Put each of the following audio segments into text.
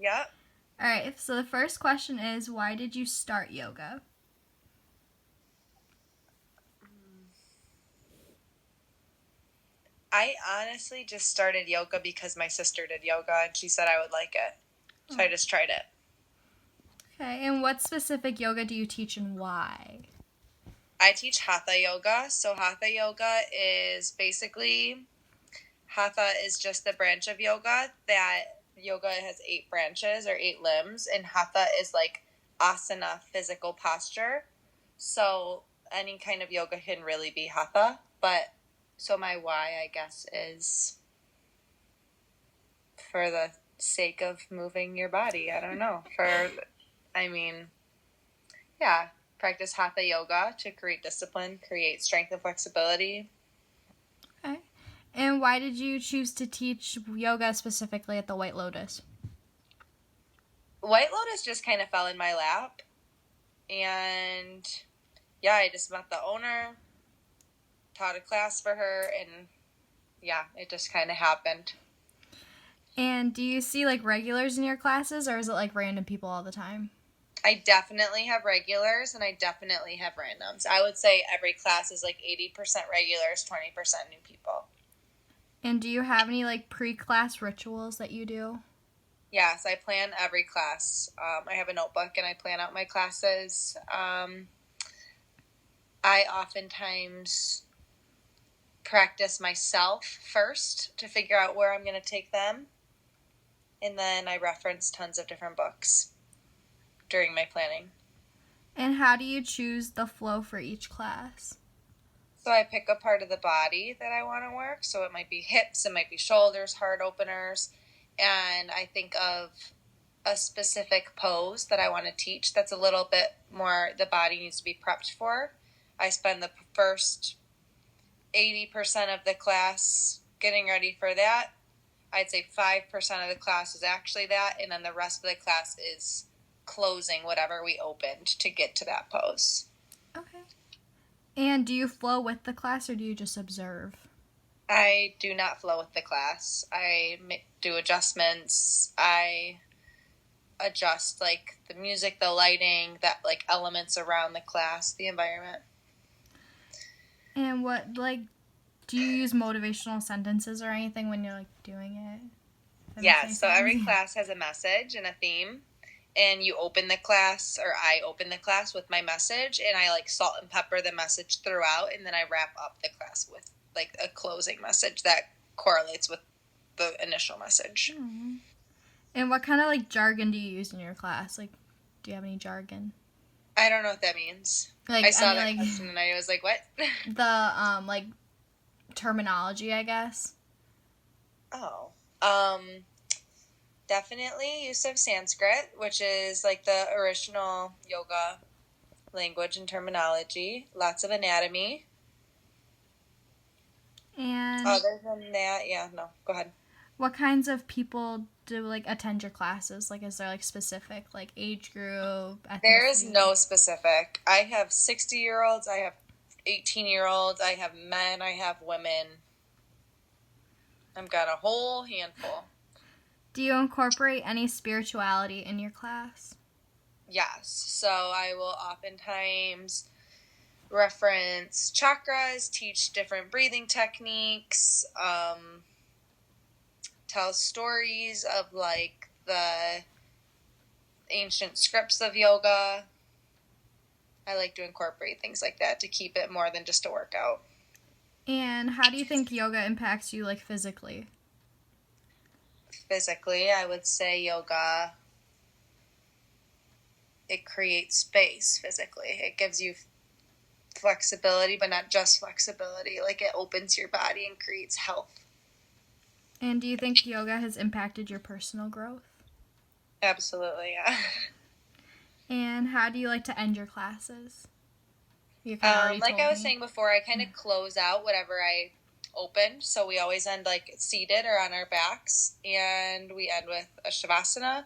Yep. All right, so the first question is, why did you start yoga? I honestly just started yoga because my sister did yoga and she said I would like it. So I just tried it. Okay, and what specific yoga do you teach and why? I teach hatha yoga. So hatha yoga is basically hatha is just the branch of yoga that yoga has 8 branches or 8 limbs, and hatha is like asana, physical posture. So any kind of yoga can really be hatha, but so my why, I guess, is for the sake of moving your body. I don't know. I mean, yeah, practice hatha yoga to create discipline, create strength and flexibility. Okay. And why did you choose to teach yoga specifically at the White Lotus? White Lotus just kind of fell in my lap. And yeah, I just met the owner, taught a class for her, and yeah, it just kind of happened. And do you see like regulars in your classes, or is it like random people all the time? I definitely have regulars and I definitely have randoms. I would say every class is like 80% regulars, 20% new people. And do you have any like pre-class rituals that you do? Yes, I plan every class. I have a notebook and I plan out my classes. I oftentimes practice myself first to figure out where I'm going to take them. And then I reference tons of different books during my planning. And how do you choose the flow for each class? So I pick a part of the body that I want to work. So it might be hips, it might be shoulders, heart openers. And I think of a specific pose that I want to teach that's a little bit more the body needs to be prepped for. I spend the first 80% of the class getting ready for that. I'd say 5% of the class is actually that, and then the rest of the class is closing whatever we opened to get to that pose. Okay. And do you flow with the class or do you just observe? I do not flow with the class. I do adjustments. I adjust like the music, the lighting, that like elements around the class, the environment. And what like do you use motivational sentences or anything when you're like doing it? Yeah, so every class has a message and a theme. And you open the class, or I open the class with my message, and I like salt and pepper the message throughout, and then I wrap up the class with like a closing message that correlates with the initial message. Mm-hmm. And what kind of like jargon do you use in your class? Like, do you have any jargon? I don't know what that means. Like, I saw any, that like question and I was like, what? the like terminology, I guess. Oh. Definitely use of Sanskrit, which is like the original yoga language and terminology. Lots of anatomy. And Other than that, yeah, no, go ahead. what kinds of people do like attend your classes? Like, is there like specific like age group, There is ethnicity? no specific. I have 60-year-olds, I have 18-year-olds, I have men, I have women. I've got a whole handful. Do you incorporate any spirituality in your class? Yes. So I will oftentimes reference chakras, teach different breathing techniques, tell stories of like the ancient scripts of yoga. I like to incorporate things like that to keep it more than just a workout. And how do you think yoga impacts you like physically? Physically, I would say yoga, it creates space physically. It gives you flexibility, but not just flexibility. Like it opens your body and creates health. And do you think yoga has impacted your personal growth? Absolutely, yeah. And how do you like to end your classes? You kind of already Like told I was me. saying before, I kind of close out whatever I opened. So we always end like seated or on our backs, and we end with a shavasana,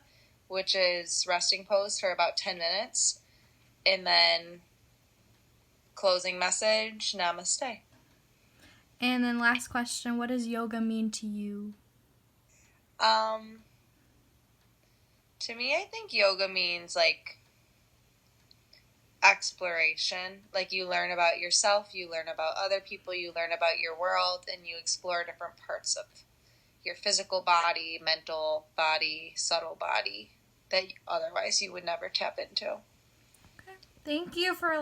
which is resting pose for about 10 minutes, and then closing message, namaste. And then last question, what does yoga mean to you? Um, To me, I think yoga means like exploration. Like you learn about yourself, you learn about other people, you learn about your world, and you explore different parts of your physical body, mental body, subtle body that otherwise you would never tap into. Okay. Thank you for